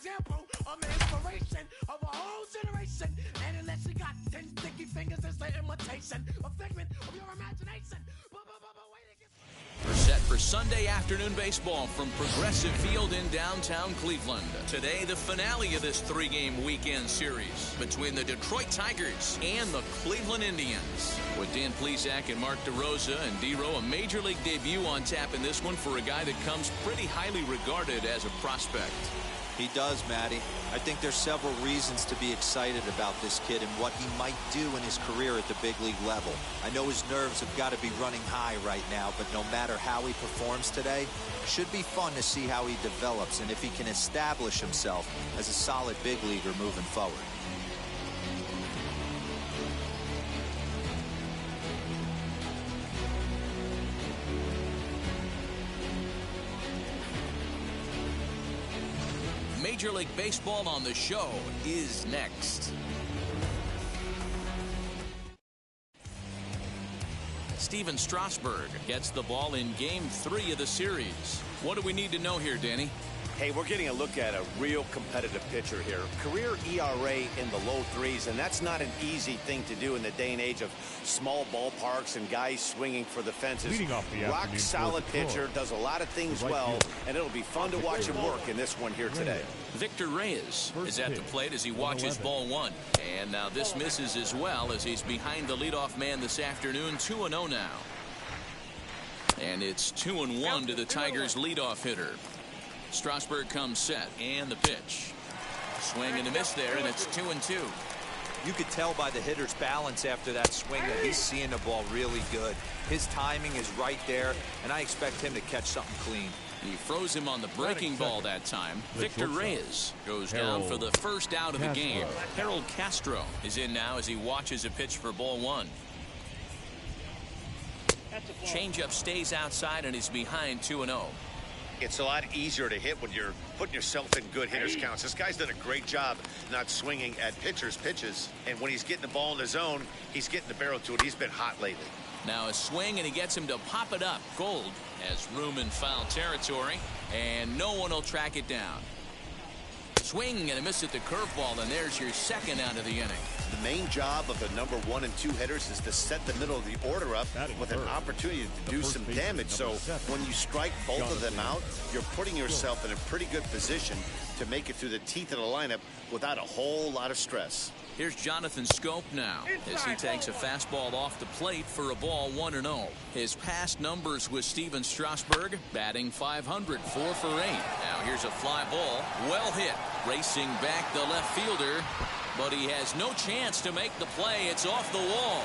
example of inspiration of a whole generation. And unless you got 10 sticky fingers, it's the imitation, a figment of your imagination. We're set for Sunday afternoon baseball from Progressive Field in downtown Cleveland. Today, the finale of this three-game weekend series between the Detroit Tigers and the Cleveland Indians. With Dan Plesac and Mark DeRosa and D-Row, a major league debut on tap in this one for a guy that comes pretty highly regarded as a prospect. He does, Matty. I think there's several reasons to be excited about this kid and what he might do in his career at the big league level. I know his nerves have got to be running high right now, but no matter how he performs today, should be fun to see how he develops and if he can establish himself as a solid big leaguer moving forward. Major League Baseball on the show is next. Steven Strasburg gets the ball in Game 3 of the series. What do we need to know here, Danny? Hey, we're getting a look at a real competitive pitcher here. Career ERA in the low threes, and that's not an easy thing to do in the day and age of small ballparks and guys swinging for the fences. Rock solid pitcher, does a lot of things well, and it'll be fun to watch him work in this one here today. Victor Reyes is at the plate as he watches ball one. And now this misses as well as he's behind the leadoff man this afternoon, 2-0 now. And it's 2-1 to the Tigers' leadoff hitter. Strasburg comes set, and the pitch. Swing and a miss there, and it's 2-2. You could tell by the hitter's balance after that swing that he's seeing the ball really good. His timing is right there, and I expect him to catch something clean. He froze him on the breaking ball that time. Victor Reyes goes down for the first out of the game. Harold Castro is in now as he watches a pitch for ball one. Changeup stays outside and is behind 2-0. It's a lot easier to hit when you're putting yourself in good hitters counts. This guy's done a great job not swinging at pitchers' pitches. And when he's getting the ball in the zone, he's getting the barrel to it. He's been hot lately. Now a swing, and he gets him to pop it up. Gold has room in foul territory, and no one will track it down. Swing and a miss at the curveball, and there's your second out of the inning. The main job of the number 1 and 2 hitters is to set the middle of the order up with an opportunity to do some damage. So when you strike both of them out, you're putting yourself in a pretty good position to make it through the teeth of the lineup without a whole lot of stress. Here's Jonathan Scope now as he takes a fastball off the plate for a ball 1-0. His past numbers with Steven Strasburg, batting .500, 4 for 8. Now here's a fly ball, well hit, racing back the left fielder, but he has no chance to make the play. It's off the wall,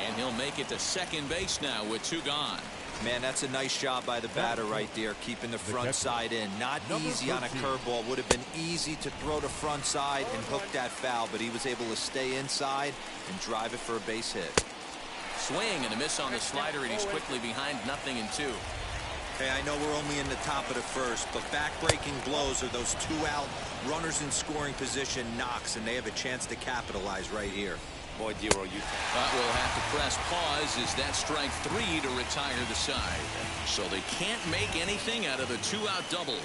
and he'll make it to second base now with 2 gone. Man, that's a nice job by the batter right there, keeping the front side in. Not easy on a curveball. Would have been easy to throw the front side and hook that foul, but he was able to stay inside and drive it for a base hit. Swing and a miss on the slider, and he's quickly behind 0-2. Okay, I know we're only in the top of the first, but back-breaking blows are those 2-out runners in scoring position knocks, and they have a chance to capitalize right here. Boy, D-Row, you... But we'll have to press pause as that strike 3 to retire the side. So they can't make anything out of the 2-out double.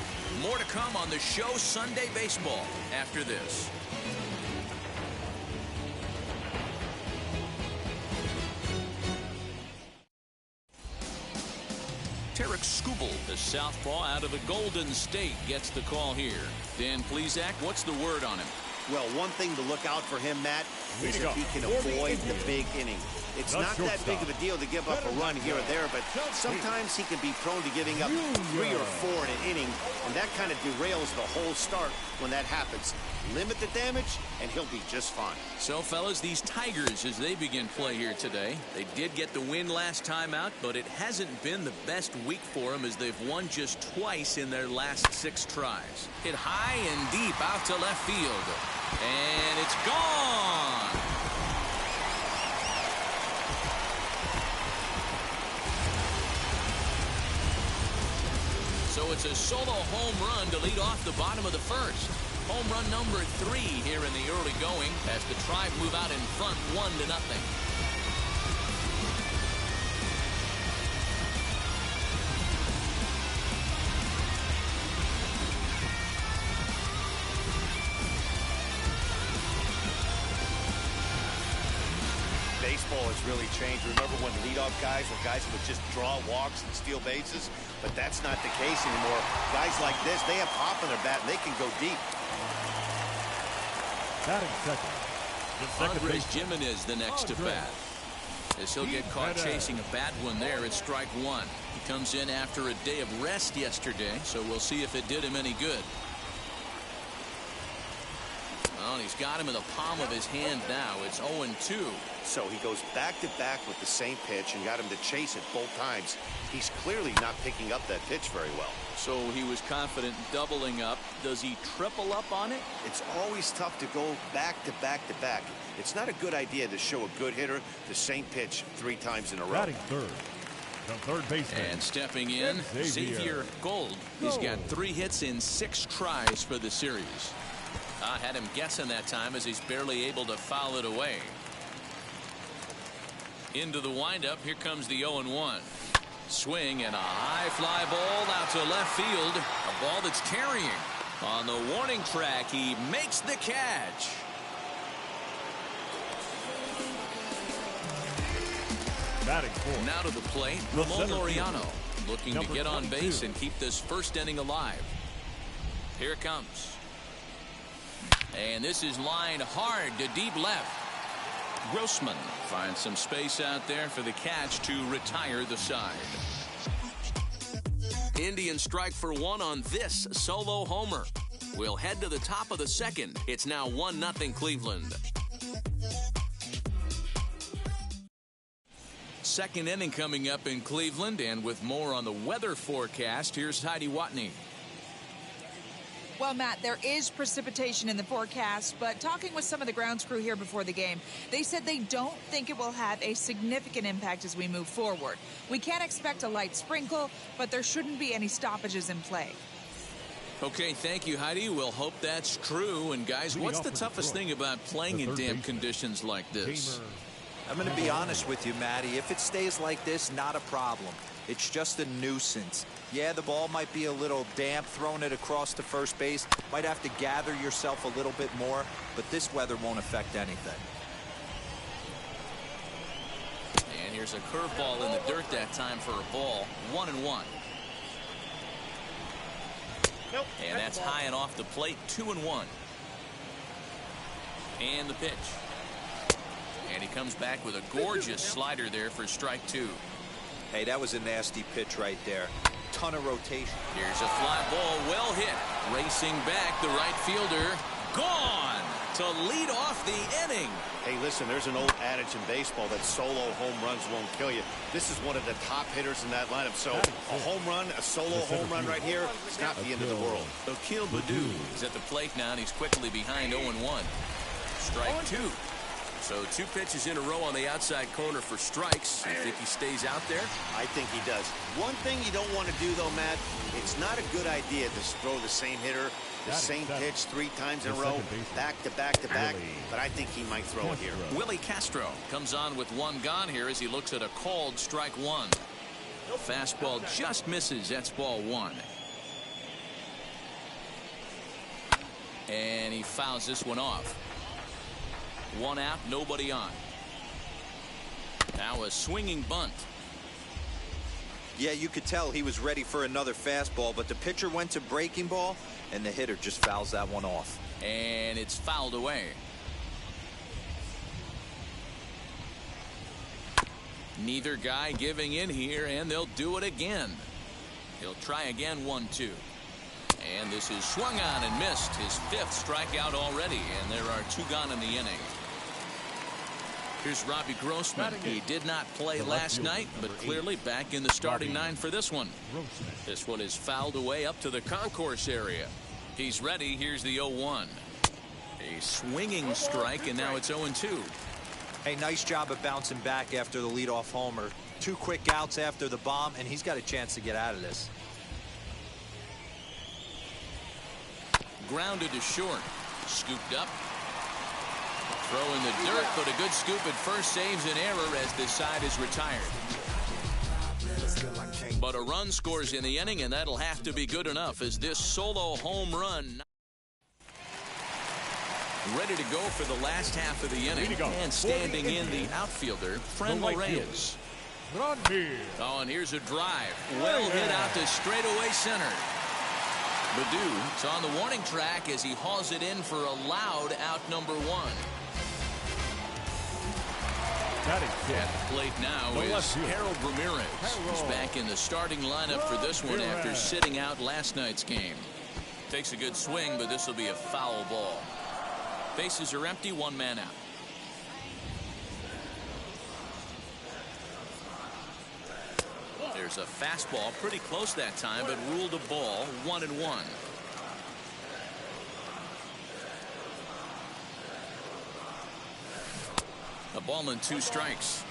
More to come on the show Sunday Baseball after this. Tarek Skubal, the southpaw out of the Golden State, gets the call here. Dan Plesac, what's the word on him? Well, one thing to look out for him, Matt, is if he can avoid the big inning. It's not that big of a deal to give up a run here or there, but sometimes he can be prone to giving up 3 or 4 in an inning, and that kind of derails the whole start when that happens. Limit the damage, and he'll be just fine. So, fellas, these Tigers, as they begin play here today, they did get the win last time out, but it hasn't been the best week for them as they've won just twice in their last 6 tries. Hit high and deep out to left field, and it's gone. So it's a solo home run to lead off the bottom of the first. Home run number 3 here in the early going as the Tribe move out in front 1-0. baseball has really changed. Remember when leadoff guys were guys who would just draw walks and steal bases? But that's not the case anymore. Guys like this, they have pop in their bat, and they can go deep. Batting second. Andres Gimenez the next to bat. As he'll get caught chasing a bad one there at strike one. He comes in after a day of rest yesterday, so we'll see if it did him any good. Well, he's got him in the palm of his hand now. It's 0-2. So he goes back-to-back with the same pitch and got him to chase it both times. He's clearly not picking up that pitch very well. So he was confident doubling up. Does he triple up on it? It's always tough to go back-to-back-to-back. It's not a good idea to show a good hitter the same pitch 3 times in a row. Batting third. The third baseman. And stepping in, Xavier Gold. He's got 3 hits in 6 tries for the series. I had him guessing that time as he's barely able to foul it away. Into the windup. Here comes the 0-1. Swing and a high fly ball out to left field. A ball that's carrying. On the warning track, he makes the catch. Batting fourth. Now to the plate, Ramon Laureano looking to get on base and keep this first inning alive. Here it comes. And this is lined hard to deep left. Grossman finds some space out there for the catch to retire the side. Indians strike for 1 on this solo homer. We'll head to the top of the second. It's now 1-0 Cleveland. Second inning coming up in Cleveland, and with more on the weather forecast, here's Heidi Watney. Well, Matt, there is precipitation in the forecast, but talking with some of the grounds crew here before the game, they said they don't think it will have a significant impact as we move forward. We can't expect a light sprinkle, but there shouldn't be any stoppages in play. Okay, thank you, Heidi. We'll hope that's true. And, guys, what's the toughest thing about playing in damp conditions like this? I'm going to be honest with you, Matty. If it stays like this, not a problem. It's just a nuisance. Yeah, the ball might be a little damp, throwing it across to first base. Might have to gather yourself a little bit more, but this weather won't affect anything. And here's a curveball in the dirt that time for a ball. 1-1. Nope, and that's high and off the plate. 2-1. And the pitch. And he comes back with a gorgeous slider there for strike 2. Hey, that was a nasty pitch right there. Ton of rotation. Here's a fly ball, well hit. Racing back, the right fielder. Gone to lead off the inning. Hey, listen, there's an old adage in baseball that solo home runs won't kill you. This is one of the top hitters in that lineup. So a home run, a solo home run right here, it's not the end of the world. Akil Baddoo is at the plate now, and he's quickly behind 0-1. Strike 2. So 2 pitches in a row on the outside corner for strikes. You think he stays out there? I think he does. One thing you don't want to do, though, Matt, it's not a good idea to throw the same hitter, the same pitch 3 times in a row, back to back to back, but I think he might throw it here. Willie Castro comes on with 1 gone here as he looks at a called strike 1. Fastball just misses. That's ball 1. And he fouls this one off. 1 out, nobody on. Now a swinging bunt. Yeah, you could tell he was ready for another fastball, but the pitcher went to breaking ball, and the hitter just fouls that one off. And it's fouled away. Neither guy giving in here, and they'll do it again. He'll try again, 1-2. And this is swung on and missed. His 5th strikeout already, and there are 2 gone in the inning. Here's Robbie Grossman. He did not play last night, but clearly back in the starting 9 for this one. This one is fouled away up to the concourse area. He's ready. Here's the 0-1. A swinging strike, and now it's 0-2. Hey, nice job of bouncing back after the leadoff homer. 2 quick outs after the bomb, and he's got a chance to get out of this. Grounded to short. Scooped up. Throw in the dirt, but a good scoop at first saves an error as this side is retired. But a run scores in the inning, and that'll have to be good enough as this solo home run. Ready to go for the last half of the inning. And standing in the outfielder, Friendly Reyes. Oh, and here's a drive. Well hit out to straightaway center. Baddoo is on the warning track as he hauls it in for a loud out number 1. At the plate now is Harold Ramirez. He's back in the starting lineup for this one after sitting out last night's game. Takes a good swing, but this will be a foul ball. Bases are empty, 1 man out. There's a fastball pretty close that time, but ruled a ball, 1-1. A ball and 2 strikes.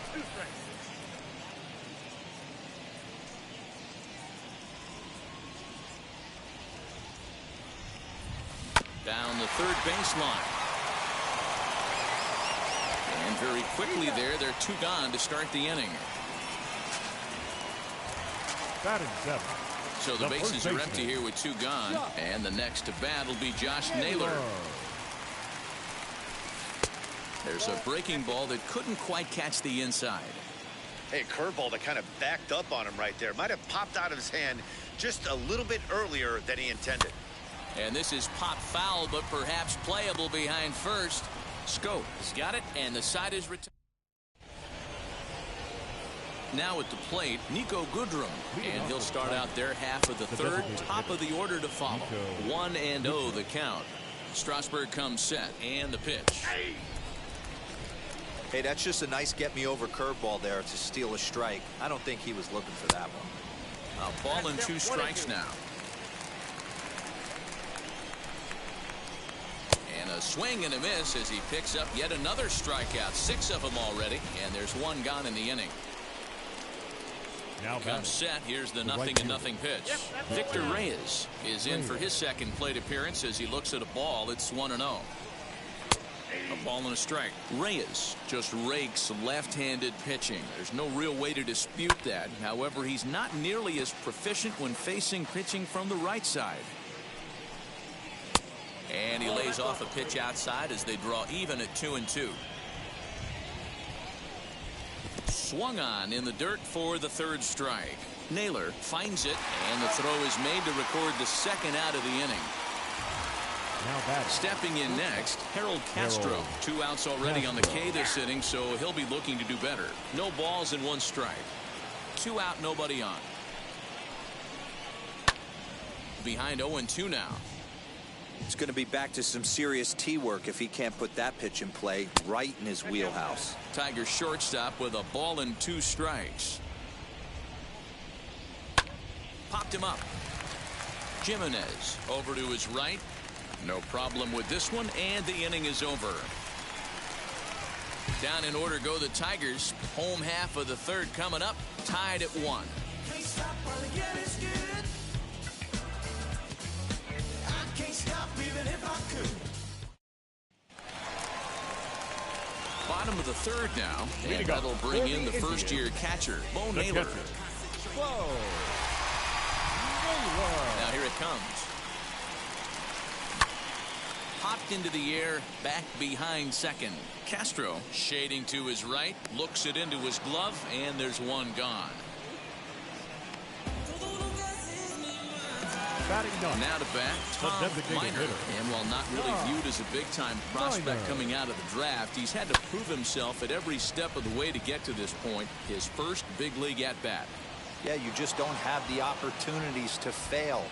Down the third baseline. And very quickly they're 2 gone to start the inning. Batting 7. So the bases are empty here with 2 gone. And the next to bat will be Josh Naylor. There's a breaking ball that couldn't quite catch the inside. Hey, curveball that kind of backed up on him right there. Might have popped out of his hand just a little bit earlier than he intended. And this is pop foul, but perhaps playable behind first. Scope has got it, and the side is retired. Now at the plate, Nico Goodrum, and he'll start out their half of the third, top of the order to follow. 1-0 the count. Strasburg comes set, and the pitch. Hey, that's just a nice get-me-over curveball there to steal a strike. I don't think he was looking for that one. A ball and 2 strikes now. And a swing and a miss as he picks up yet another strikeout. 6 of them already, and there's 1 gone in the inning. Now comes set. Here's the 0-0 pitch. Victor Reyes is in for his second plate appearance as he looks at a ball. It's 1-0. A ball and a strike. Reyes just rakes left-handed pitching. There's no real way to dispute that. However, he's not nearly as proficient when facing pitching from the right side. And he lays off a pitch outside as they draw even at 2-2. Swung on in the dirt for the third strike. Naylor finds it, and the throw is made to record the second out of the inning. Stepping in next, Harold Castro. 2 outs already on the K this inning, so he'll be looking to do better. No balls and 1 strike. 2 out, nobody on. Behind 0-2 now. It's going to be back to some serious tee work if he can't put that pitch in play right in his wheelhouse. Tigers shortstop with a ball and 2 strikes. Popped him up. Jimenez over to his right. No problem with this one, and the inning is over. Down in order go the Tigers. Home half of the third coming up, tied at 1. Bottom of the third now, and that'll bring in the first-year catcher, Bo Naylor. Now here it comes. Popped into the air, back behind second. Castro shading to his right, looks it into his glove, and there's 1 gone. Now to bat, Tom Minor. And while not really viewed as a big-time prospect coming out of the draft, he's had to prove himself at every step of the way to get to this point. His first big league at-bat. Yeah, you just don't have the opportunities to fail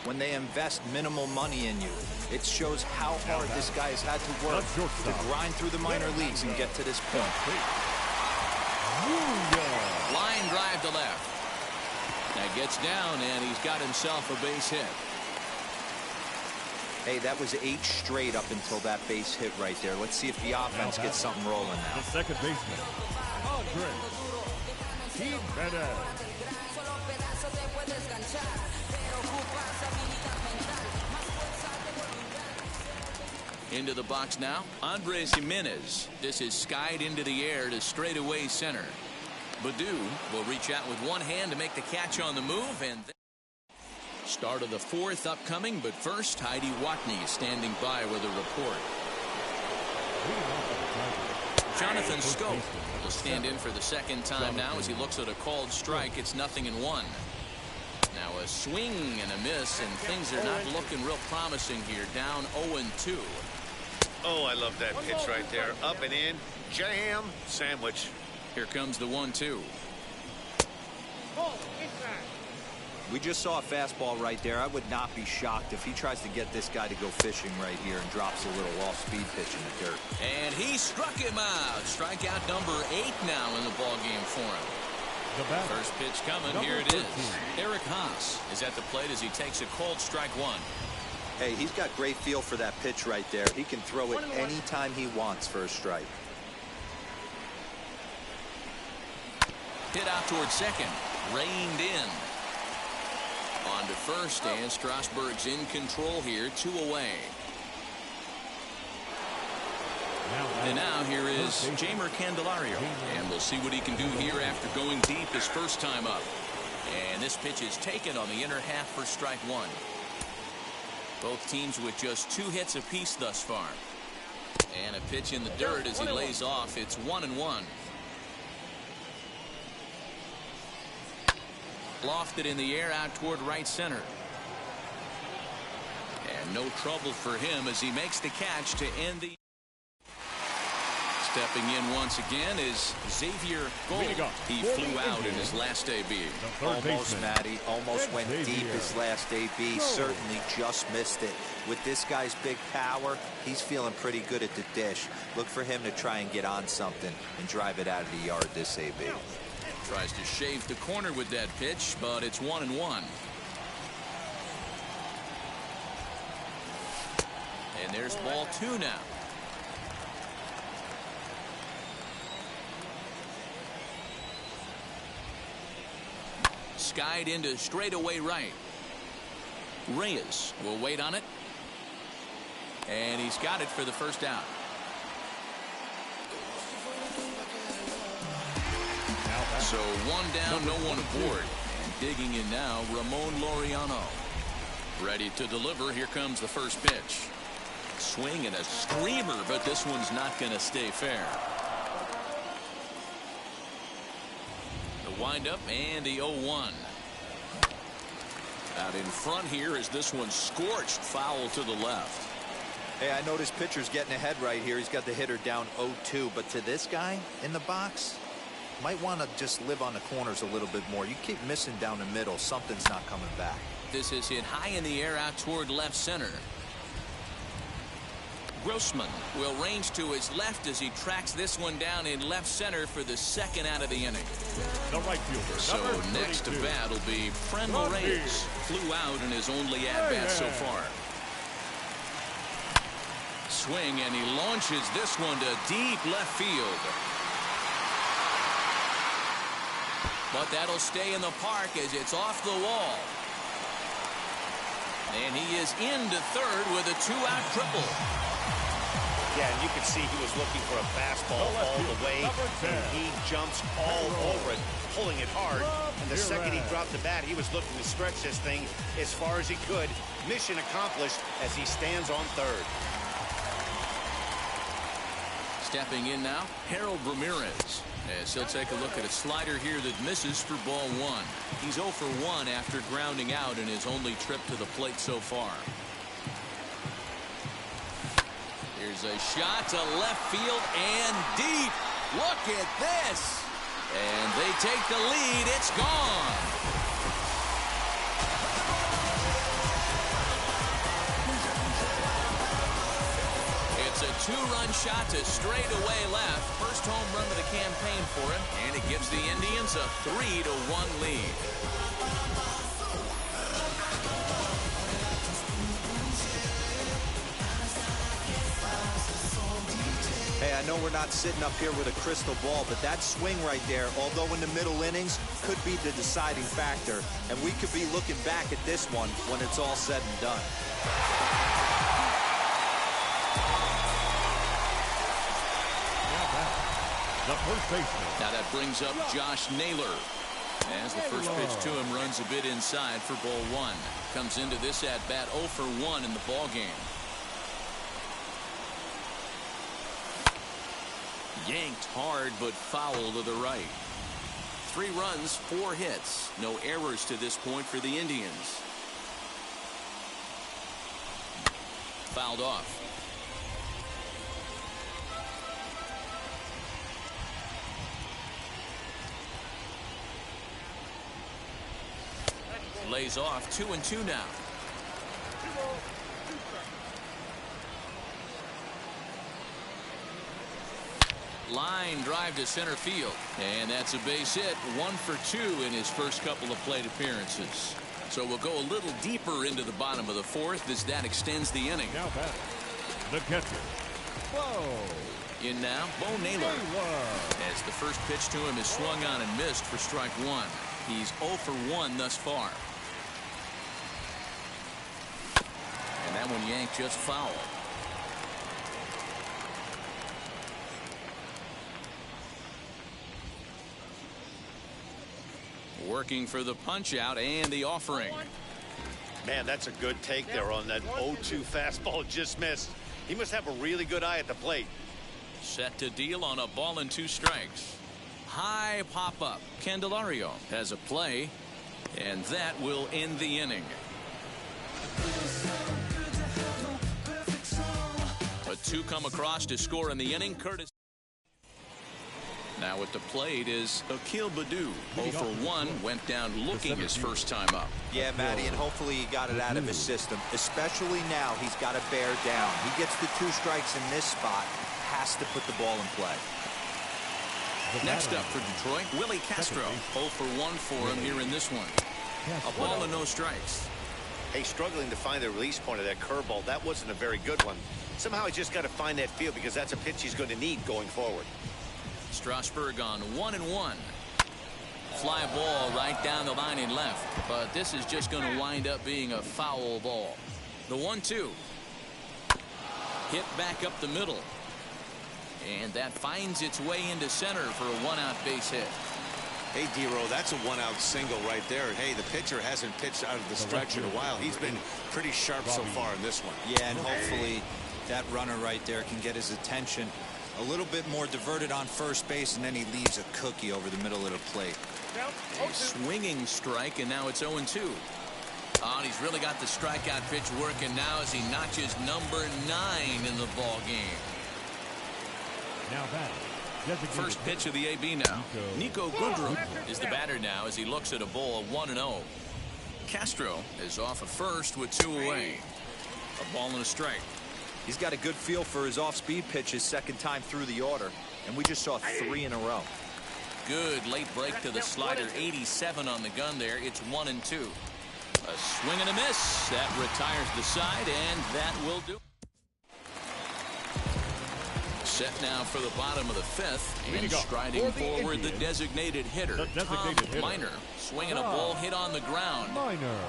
when they invest minimal money in you. It shows how hard this guy has had to work to grind through the minor leagues and get to this point. Line drive to left. That gets down, and he's got himself a base hit. Hey, that was 8 straight up until that base hit right there. Let's see if the offense gets something rolling now. The second baseman, Andre Jimenez. Into the box now, Andres Jimenez. This is skied into the air to straightaway center. Baddoo will reach out with one hand to make the catch on the move, and start of the fourth upcoming, but first Heidi Watney is standing by with a report. Jonathan Scope will stand in for the second time now as he looks at a called strike. It's 0-1. Now a swing and a miss, and things are not looking real promising here. Down 0-2. Oh, I love that pitch right there. Up and in. Jam sandwich. Here comes the 1-2. We just saw a fastball right there. I would not be shocked if he tries to get this guy to go fishing right here and drops a little off-speed pitch in the dirt. And he struck him out. Strikeout number 8 now in the ballgame for him. First pitch coming. Here it is. Eric Haas is at the plate as he takes a called strike 1. Hey, he's got great feel for that pitch right there. He can throw it anytime he wants for a strike. Hit out towards second. Reined in. On to first, and Strasburg's in control here. 2 away. And now here is Jeimer Candelario. And we'll see what he can do here after going deep his first time up. And this pitch is taken on the inner half for strike 1. Both teams with just 2 hits apiece thus far. And a pitch in the dirt as he lays off. It's 1-1. Lofted in the air out toward right center. And no trouble for him as he makes the catch to end the. Stepping in once again is Xavier Gold. He flew out in his last AB. Almost, Matty. Almost went deep his last AB. Certainly just missed it. With this guy's big power, he's feeling pretty good at the dish. Look for him to try and get on something and drive it out of the yard this AB. Tries to shave the corner with that pitch, but it's 1-1. And there's ball 2 now. Skied into straightaway right. Reyes will wait on it. And he's got it for the first out. So 1 down, no one aboard. And digging in now, Ramon Laureano. Ready to deliver. Here comes the first pitch. Swing and a screamer, but this one's not going to stay fair. The windup and the 0-1. Out in front here as this one scorched foul to the left. Hey, I noticed pitcher's getting ahead right here. He's got the hitter down 0-2, but to this guy in the box, might want to just live on the corners a little bit more. You keep missing down the middle, something's not coming back. This is hit high in the air out toward left center. Grossman will range to his left as he tracks this one down in left center for the second out of the inning. The right fielder. So next to bat will be Friendly Reyes. Flew out in his only at-bat so far. Swing, and he launches this one to deep left field. But that'll stay in the park as it's off the wall. And he is into third with a 2-out triple. Yeah, and you can see he was looking for a fastball all the way, and he jumps all over it, pulling it hard. And the second he dropped the bat, he was looking to stretch this thing as far as he could. Mission accomplished as he stands on third. Stepping in now, Harold Ramirez. As he'll take a look at a slider here that misses for ball 1. He's 0 for 1 after grounding out in his only trip to the plate so far. Here's a shot to left field and deep. Look at this. And they take the lead. It's gone. It's a 2-run shot to straightaway left. First home run of the campaign for him, and it gives the Indians a 3-1 lead. Hey, I know we're not sitting up here with a crystal ball, but that swing right there, although in the middle innings, could be the deciding factor. And we could be looking back at this one when it's all said and done. The first baseman. Now that brings up Josh Naylor. As the first pitch to him runs a bit inside for ball 1. Comes into this at-bat 0 for 1 in the ballgame. Yanked hard, but foul to the right. 3 runs, 4 hits. No errors to this point for the Indians. Fouled off. Lays off 2-2 now. Line drive to center field, and that's a base hit. 1 for 2 in his first couple of plate appearances. So we'll go a little deeper into the bottom of the 4th as that extends the inning. Now back, the catcher, Bo. In now, Bo Naylor. As the first pitch to him is swung on and missed for strike 1. He's 0 for 1 thus far. And that one yanked just foul. Working for the punch out and the offering. Man, that's a good take there on that 0-2 fastball just missed. He must have a really good eye at the plate. Set to deal on a ball and 2 strikes. High pop up. Candelario has a play, and that will end the inning. A 2 come across to score in the inning. Curtis. Now at the plate is Akil Baddoo. 0 for 1, went down looking his first time up. Yeah, Matty, and hopefully he got it out of his system. Especially now, he's got to bear down. He gets the 2 strikes in this spot, has to put the ball in play. Next up for Detroit, Willie Castro. 0 for 1 for him here in this one. A ball and no strikes. Hey, struggling to find the release point of that curveball. That wasn't a very good one. Somehow he just got to find that feel because that's a pitch he's going to need going forward. Strasburg on 1-1. Fly ball right down the line and left, but this is just going to wind up being a foul ball. The 1-2 hit back up the middle, and that finds its way into center for a 1-out base hit. Hey, D-Row, that's a 1-out single right there. Hey, the pitcher hasn't pitched out of the stretch in a while. He's been pretty sharp so far in this one. Yeah, and hopefully that runner right there can get his attention. A little bit more diverted on first base, and then he leaves a cookie over the middle of the plate. A swinging strike, and now it's 0-2. Oh, and he's really got the strikeout pitch working now as he notches number 9 in the ball game. Now back. First pitch of the AB now. Nico Goodrum is the batter now as he looks at a ball of 1-0. Castro is off at first with 2 away. A ball and a strike. He's got a good feel for his off-speed pitches second time through the order, and we just saw 3 in a row. Good late break to the slider. 87 on the gun there. It's 1-2. A swing and a miss. That retires the side, and that will do. Set now for the bottom of the 5th, and striding forward the designated hitter, Tom Miner, swinging a ball hit on the ground. Miner.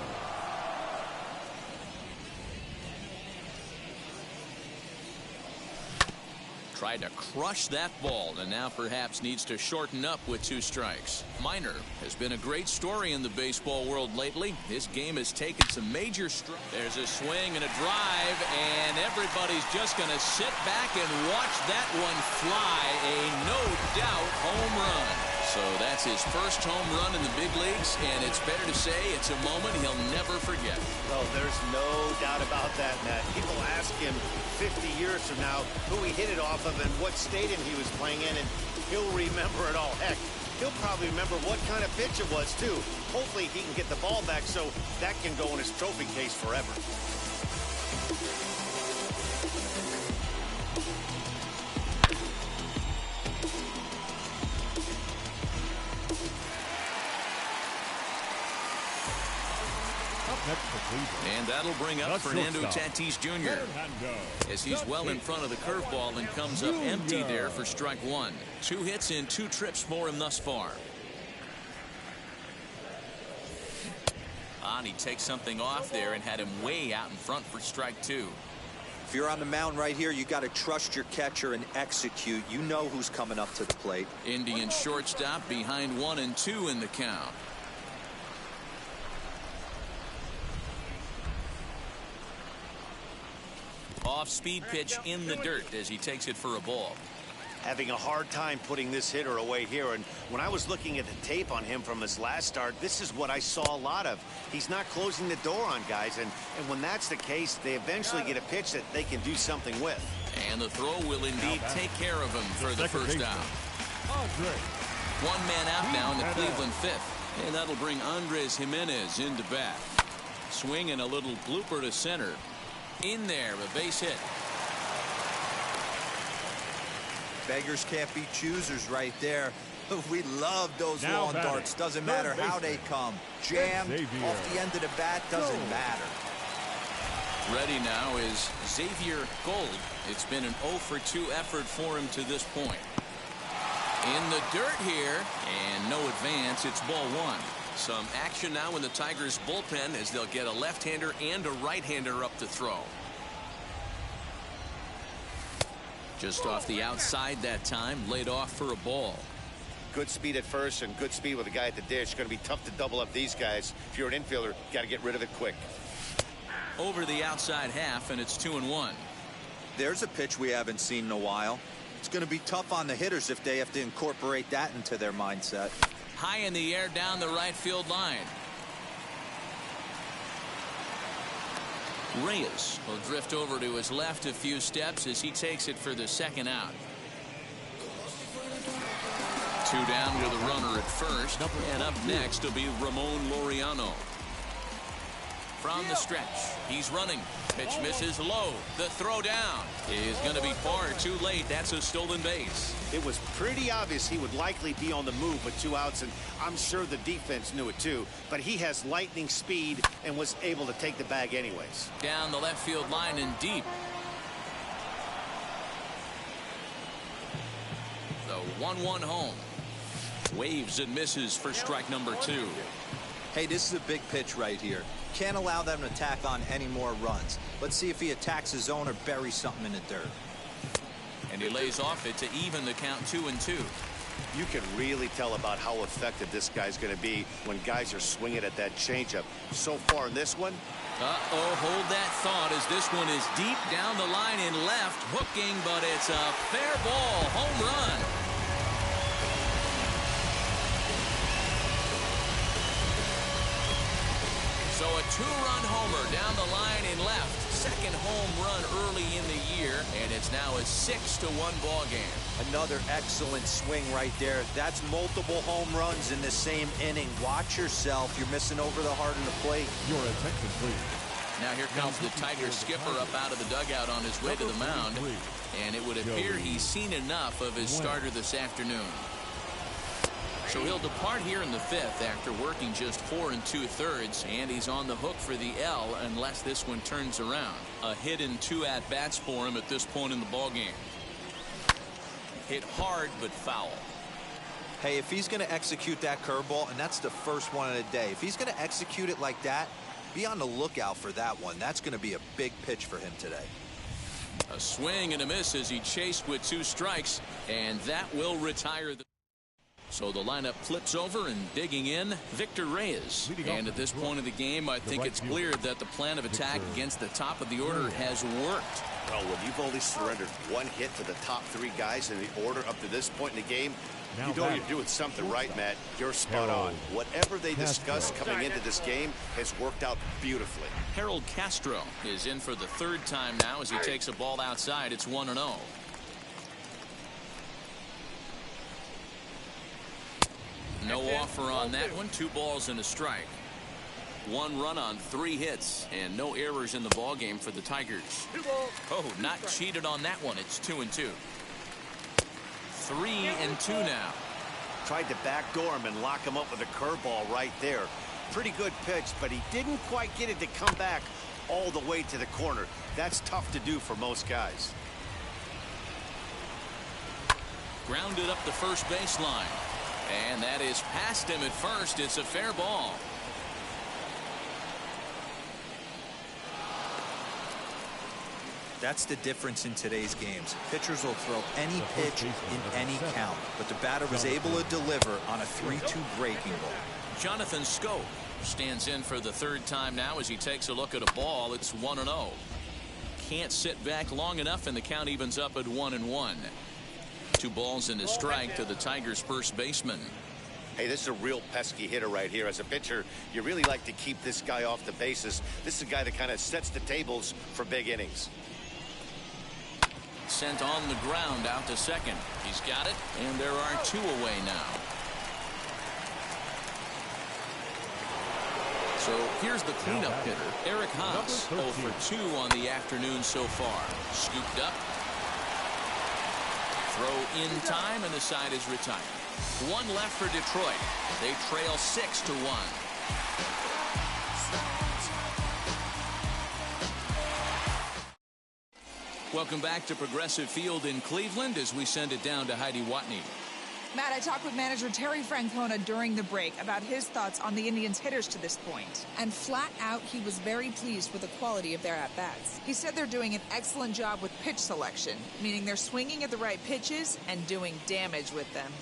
Tried to crush that ball, and now perhaps needs to shorten up with 2 strikes. Miner has been a great story in the baseball world lately. His game has taken some major strides. There's a swing and a drive, and everybody's just going to sit back and watch that one fly. A no-doubt home run. So that's his first home run in the big leagues, and it's fair to say it's a moment he'll never forget. Oh, there's no doubt about that, Matt. People ask him 50 years from now who he hit it off of and what stadium he was playing in, and he'll remember it all. Heck, he'll probably remember what kind of pitch it was, too. Hopefully he can get the ball back so that can go in his trophy case forever. And that'll bring up Fernando Tatis Jr. as he's well in front of the curveball and comes up empty there for strike 1. 2 hits in 2 trips for him thus far. And he takes something off there and had him way out in front for strike 2. If you're on the mound right here, you got to trust your catcher and execute. You know who's coming up to the plate. Indian shortstop behind 1-2 in the count. Off-speed pitch in the dirt as he takes it for a ball. having a hard time putting this hitter away here. And when I was looking at the tape on him from his last start, this is what I saw a lot of. He's not closing the door on guys, and when that's the case, they eventually get a pitch that they can do something with. And the throw will indeed take care of him for the first down. One man out now in the Cleveland fifth. And that'll bring Andres Jimenez into bat. Swing and a little blooper to center. In there, a base hit. Beggars can't be choosers right there. We love those long darts. Doesn't matter how they come. Jammed off the end of the bat, doesn't matter. Ready now is Xavier Gold. It's been an 0 for 2 effort for him to this point. In the dirt here, and no advance. It's ball one. Some action now in the Tigers bullpen as they'll get a left-hander and a right-hander up to throw. Just off the outside that time, laid off for a ball. Good speed at first and good speed with a guy at the dish. Going to be tough to double up these guys. If you're an infielder, got to get rid of it quick. Over the outside half, and it's 2-1. There's a pitch we haven't seen in a while. It's going to be tough on the hitters if they have to incorporate that into their mindset. High in the air down the right field line. Reyes will drift over to his left a few steps as he takes it for the second out. 2 down with a runner at first, and up next will be Ramon Laureano. From the stretch, he's running. Pitch misses low. The throw down is going to be far too late. That's a stolen base. It was pretty obvious he would likely be on the move with 2 outs, and I'm sure the defense knew it too. But he has lightning speed and was able to take the bag anyways. Down the left field line and deep. The 1-1 home. Waves and misses for strike number 2. Hey, this is a big pitch right here. Can't allow them to tack on any more runs. Let's see if he attacks his zone or buries something in the dirt. And he lays off it to even the count 2-2. You can really tell about how effective this guy's going to be when guys are swinging at that changeup. So far in this one. Hold that thought as this one is deep down the line in left, hooking, but it's a fair ball, home run. So a 2-run homer down the line in left. Second home run early in the year, and it's now a 6-1 ball game. Another excellent swing right there. That's multiple home runs in the same inning. Watch yourself. You're missing over the heart of the plate. Your attention, please. Now here comes the Tiger skipper up out of the dugout on his way to the mound, and it would appear he's seen enough of his starter this afternoon. So he'll depart here in the fifth after working just 4 2/3, and he's on the hook for the L unless this one turns around. A hit and 2 at-bats for him at this point in the ballgame. Hit hard but foul. Hey, if he's going to execute that curveball, and that's the first one of the day, if he's going to execute it like that, be on the lookout for that one. That's going to be a big pitch for him today. A swing and a miss as he chased with 2 strikes, and that will retire the. So the lineup flips over, and digging in, Victor Reyes. And at this point of the game, I think it's clear that the plan of attack against the top of the order has worked. Well, when you've only surrendered 1 hit to the top 3 guys in the order up to this point in the game, you know you're doing something right, Matt. You're spot on. Whatever they discussed coming into this game has worked out beautifully. Harold Castro is in for the 3rd time now as he takes a ball outside. It's 1-0. No offer on that one. 2 balls and a strike. 1 run on 3 hits, and no errors in the ball game for the Tigers. Oh, not cheated on that one. It's 2-2. 3-2 now. Tried to backdoor him and lock him up with a curveball right there. Pretty good pitch, but he didn't quite get it to come back all the way to the corner. That's tough to do for most guys. Grounded up the first baseline. And that is past him at first. It's a fair ball. That's the difference in today's games. Pitchers will throw any pitch in any count, but the batter was able to deliver on a 3-2 breaking ball. Jonathan Scope stands in for the 3rd time now as he takes a look at a ball. It's 1-0. Can't sit back long enough, and the count evens up at 1-1. 2 balls and a strike to the Tigers' first baseman. Hey, this is a real pesky hitter right here. As a pitcher, you really like to keep this guy off the bases. This is a guy that kind of sets the tables for big innings. Sent on the ground out to second. He's got it, and there are 2 away now. So here's the cleanup hitter, Eric Haas, 0 for 2 on the afternoon so far. Scooped up. Throw in time, and the side is retired. 1 left for Detroit. They trail 6-1. Welcome back to Progressive Field in Cleveland as we send it down to Heidi Watney. Matt, I talked with manager Terry Francona during the break about his thoughts on the Indians' hitters to this point. And flat out, he was very pleased with the quality of their at-bats. He said they're doing an excellent job with pitch selection, meaning they're swinging at the right pitches and doing damage with them.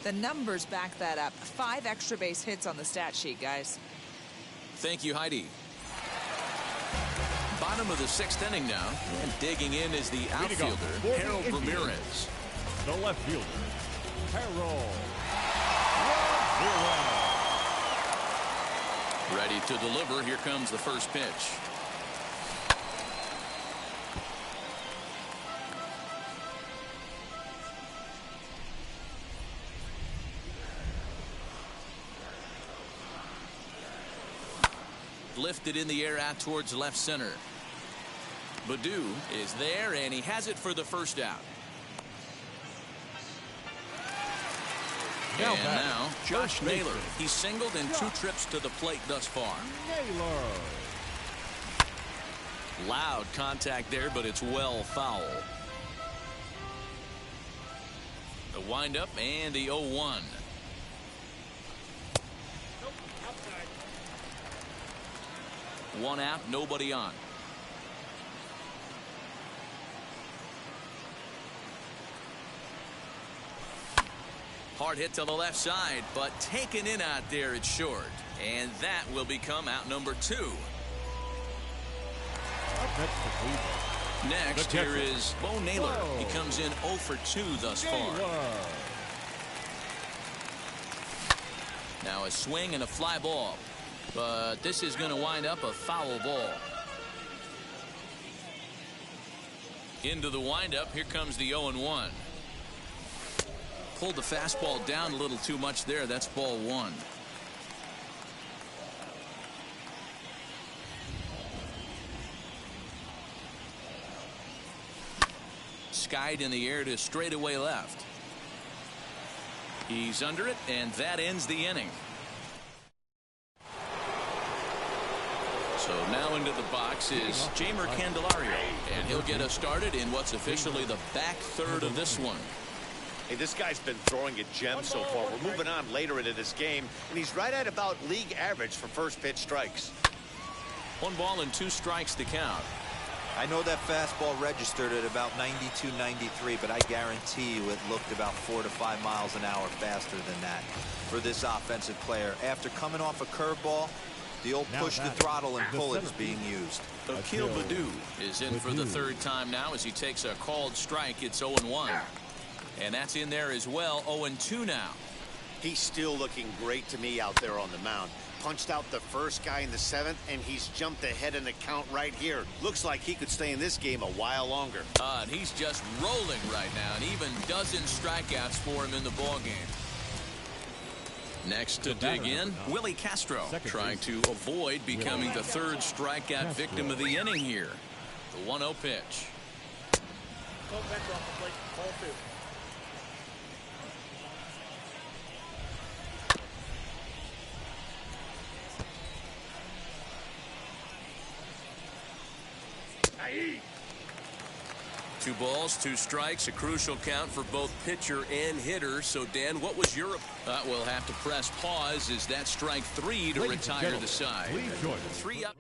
The numbers back that up. 5 extra base hits on the stat sheet, guys. Thank you, Heidi. Bottom of the 6th inning now, and digging in is the outfielder, Harold Ramirez. The left fielder, Harold. Ready to deliver. Here comes the first pitch. Lifted in the air out towards left center. Baddoo is there, and he has it for the first out. And now, Josh Naylor. He's singled in 2 trips to the plate thus far. Naylor. Loud contact there, but it's well foul. The windup and the 0-1. One out, nobody on. Hard hit to the left side, but taken in out there, it's short. And that will become out number 2. Next, here is Bo Naylor. He comes in 0 for 2 thus far. Now a swing and a fly ball. But this is going to wind up a foul ball. Into the windup. Here comes the 0-1. Pulled the fastball down a little too much there. That's ball 1. Skied in the air to straightaway left. He's under it, and that ends the inning. So now into the box is Jeimer Candelario, and he'll get us started in what's officially the back third of this one. Hey, this guy's been throwing a gem so far. We're moving on later into this game, and he's right at about league average for first pitch strikes. 1 ball and 2 strikes to count. I know that fastball registered at about 92, 93, but I guarantee you it looked about 4 to 5 miles an hour faster than that for this offensive player. After coming off a curveball, the old push the throttle and pull it is being used. Akil Baddoo is in for the 3rd time now as he takes a called strike. It's 0-1. And that's in there as well. 0-2 now. He's still looking great to me out there on the mound. Punched out the first guy in the 7th, and he's jumped ahead in the count right here. Looks like he could stay in this game a while longer. And he's just rolling right now, and even dozen strikeouts for him in the ballgame. Next to dig in, Willie Castro, trying to avoid becoming the 3rd strikeout victim of the inning here. The 1-0 pitch. Two balls, 2 strikes, a crucial count for both pitcher and hitter. So, Dan, what was your... we'll have to press pause as that strike 3 to retire the side. 3 up.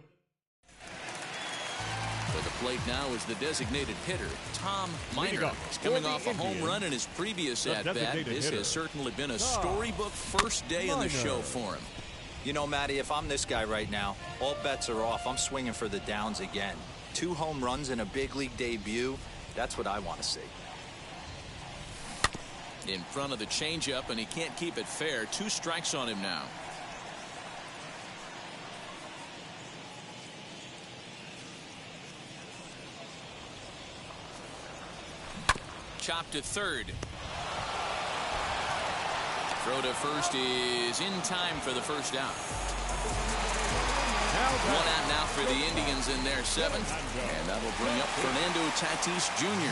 For the plate now is the designated hitter, Tom Miner. He's coming off a home run in his previous at-bat. This has certainly been a storybook first day in the show for him. You know, Matty, if I'm this guy right now, all bets are off. I'm swinging for the downs again. 2 home runs in a big league debut. That's what I want to see. In front of the changeup, and he can't keep it fair. 2 strikes on him now. Chop to third. Throw to first is in time for the first out. 1 out now for the Indians in their 7th. And that'll bring up Fernando Tatis Jr.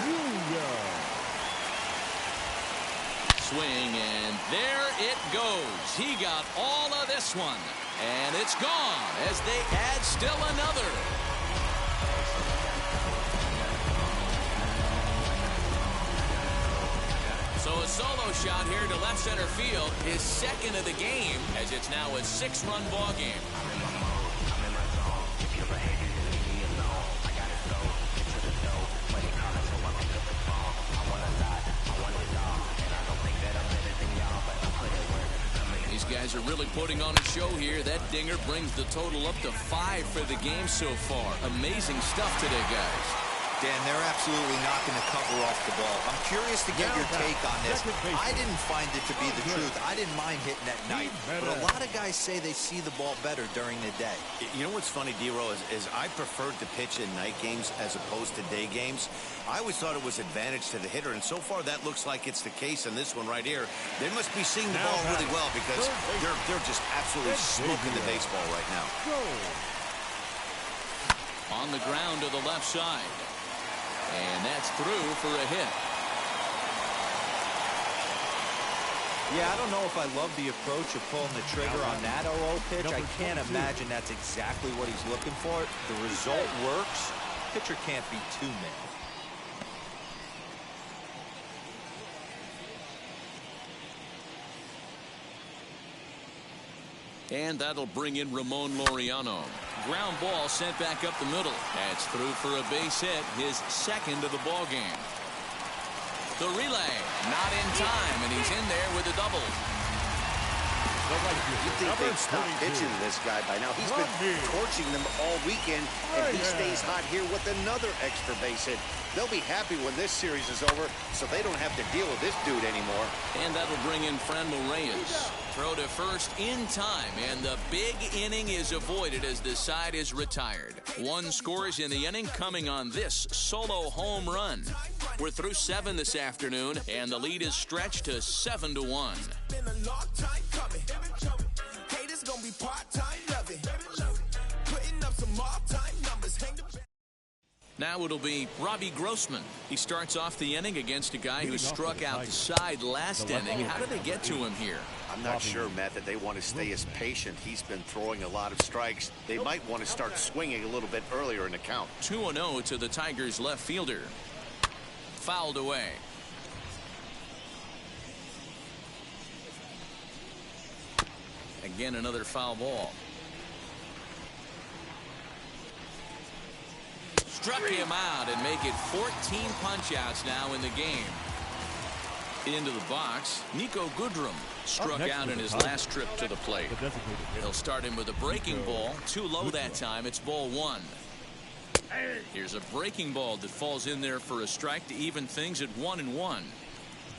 Swing, and there it goes. He got all of this one. And it's gone as they add still another. So a solo shot here to left center field, his 2nd of the game, as it's now a 6-run ball game. These guys are really putting on a show here. That dinger brings the total up to 5 for the game so far. Amazing stuff today, guys. Dan, they're absolutely knocking the cover off the ball. I'm curious to get your take on this. I didn't find it to be the truth. I didn't mind hitting at night. But a lot of guys say they see the ball better during the day. You know what's funny, D-Row, is I preferred to pitch in night games as opposed to day games. I always thought it was advantage to the hitter, and so far that looks like it's the case in this one right here. They must be seeing the ball really well because they're just absolutely smoking the baseball right now. On the ground to the left side. And that's through for a hit. Yeah, I don't know if I love the approach of pulling the trigger on that 0-0 pitch. I can't imagine that's exactly what he's looking for. The result works. Pitcher can't be too mad. And that'll bring in Ramon Laureano. Ground ball sent back up the middle. That's through for a base hit, his 2nd of the ball game. The relay, not in time, and he's in there with a double. You think they'd stop pitching to this guy by now. He's been torching them all weekend, and he stays hot here with another extra base hit. They'll be happy when this series is over, so they don't have to deal with this dude anymore. And that'll bring in Franmil Reyes. Throw to first in time, and the big inning is avoided as the side is retired. 1 scores in the inning coming on this solo home run. We're through 7 this afternoon, and the lead is stretched to 7-1. Been a long time coming. Haters gonna be part-time loving. Putting up some all-time numbers. Now it'll be Robbie Grossman. He starts off the inning against a guy who struck out the side last inning. How did they get to him here? I'm not sure, Matt, that they want to stay as patient. He's been throwing a lot of strikes. They might want to start swinging a little bit earlier in the count. 2-0 to the Tigers left fielder. Fouled away. Again, another foul ball. Struck him out and make it 14 punch-outs now in the game. Into the box, Nico Goodrum struck out in his last trip to the plate. They'll start him with a breaking ball. Too low that time. It's ball 1. Here's a breaking ball that falls in there for a strike to even things at 1-1.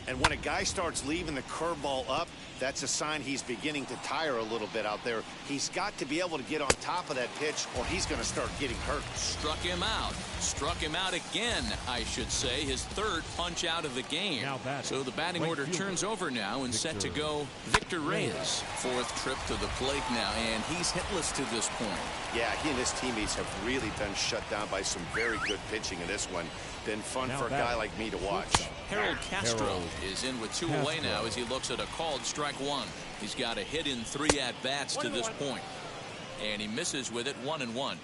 And when a guy starts leaving the curveball up, that's a sign he's beginning to tire a little bit out there. He's got to be able to get on top of that pitch or he's going to start getting hurt. Struck him out. Struck him out again, I should say. His 3rd punch out of the game. So the batting order turns over now and set to go Victor Reyes. 4th trip to the plate now, and he's hitless to this point. Yeah, he and his teammates have really been shut down by some very good pitching in this one. Been fun for a guy like me to watch. Harold Castro is in with 2 away now as he looks at a called strike 1. He's got a hit in 3 at-bats to this point. And he misses with it 1-1.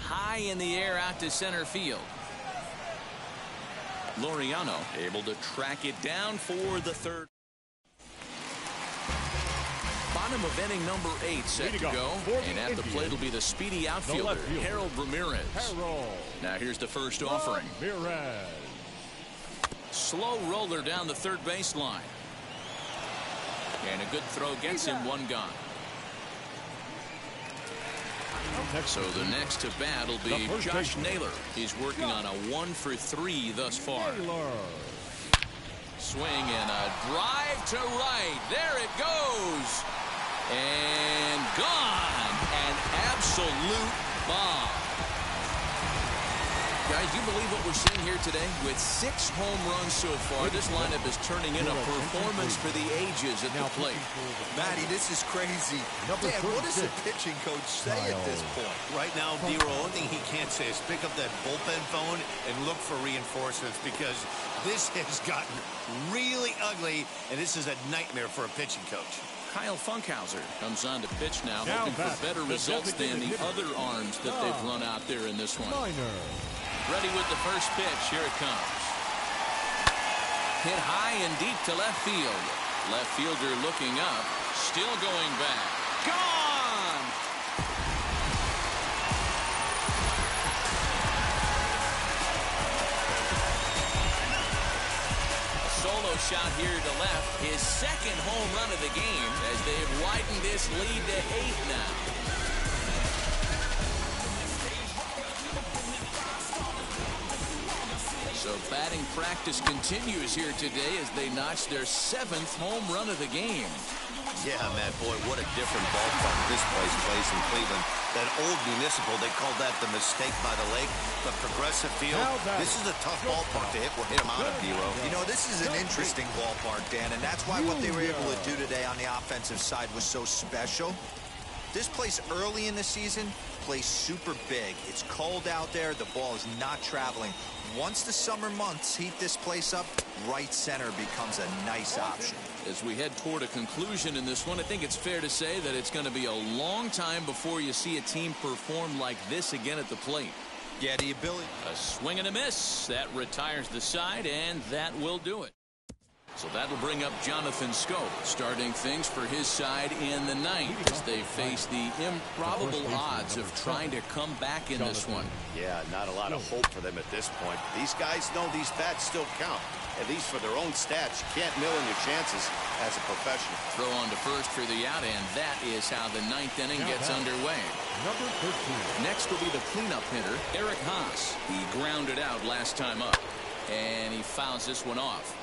High in the air out to center field. Laureano able to track it down for the 3rd. Bottom of inning number 8 set to go. And at the plate will be the speedy outfielder, Harold Ramirez. Now here's the first offering. Slow roller down the 3rd baseline. And a good throw gets him 1 gone. So the next to bat will be Josh Naylor. He's working on a 1 for 3 thus far. Swing and a drive to right. There it goes. And gone. An absolute bomb. Guys, do you believe what we're seeing here today? With 6 home runs so far, this lineup is turning in a performance for the ages at the plate. Matty, this is crazy. Dan, what does the pitching coach say at this point? Right now, D-Roll, only thing he can't say is pick up that bullpen phone and look for reinforcements, because this has gotten really ugly, and this is a nightmare for a pitching coach. Kyle Funkhauser comes on to pitch now, hoping for better results than the other arms that they've run out there in this one. Ready with the first pitch. Here it comes. Hit high and deep to left field. Left fielder looking up. Still going back. Gone! A solo shot here to left. His second home run of the game as they've widened this lead to 8 now. So batting practice continues here today as they notch their 7th home run of the game. Yeah, Matt, boy, what a different ballpark this place plays in Cleveland. That old Municipal, they called that the mistake by the lake. But Progressive Field, this is a tough ballpark to hit him out of, D-Row. You know, this is an interesting ballpark, Dan, and that's why what they were able to do today on the offensive side was so special. This place early in the season plays super big. It's cold out there. The ball is not traveling. Once the summer months heat this place up, right center becomes a nice option. As we head toward a conclusion in this one, I think it's fair to say that it's going to be a long time before you see a team perform like this again at the plate. Yeah, the ability. A swing and a miss. That retires the side, and that will do it. So that'll bring up Jonathan Scope, starting things for his side in the 9th as they face the improbable odds of trying to come back in this one. Yeah, not a lot of hope for them at this point. These guys know these bats still count, at least for their own stats. You can't mill in your chances as a professional. Throw on to first for the out, and that is how the 9th inning gets underway. Number 13. Next will be the cleanup hitter, Eric Haas. He grounded out last time up, and he fouls this one off.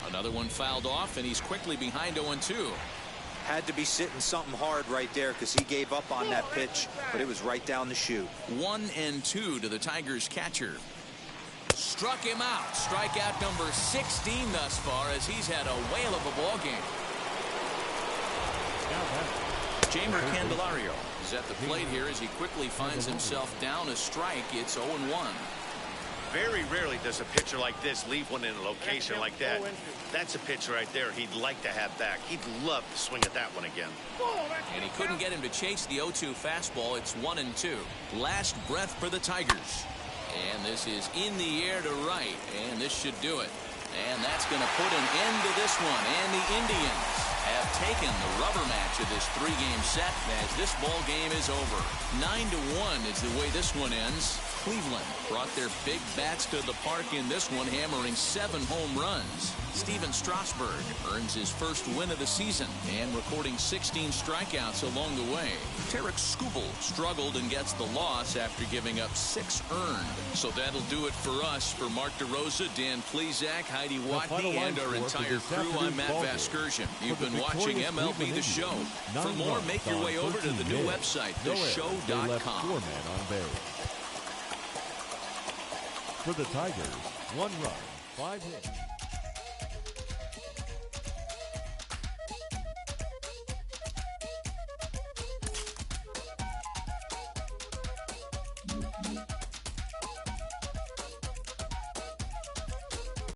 Another one fouled off, and he's quickly behind 0-2. Had to be sitting something hard right there because he gave up on that pitch, but it was right down the chute. 1-2 to the Tigers catcher. Struck him out. Strikeout number 16 thus far as he's had a whale of a ball game. Chamber Candelario is at the plate here as he quickly finds himself down a strike. It's 0-1. Very rarely does a pitcher like this leave one in a location like that. That's a pitch right there he'd like to have back. He'd love to swing at that one again. And he couldn't get him to chase the 0-2 fastball. It's 1-2. Last breath for the Tigers. And this is in the air to right. And this should do it. And that's going to put an end to this one. And the Indians have taken the rubber match of this 3-game set as this ball game is over. 9-1 is the way this one ends. Cleveland brought their big bats to the park in this one, hammering 7 home runs. Steven Strasburg earns his first win of the season and recording 16 strikeouts along the way. Tarek Skubal struggled and gets the loss after giving up 6 earned. So that'll do it for us. For Mark DeRosa, Dan Plezak, Heidi Watney, and our entire crew, I'm Matt Vasgersian. You've been watching MLB The Show. For more, make your way over to the new website, theshow.com. For the Tigers, 1 run, 5 hits.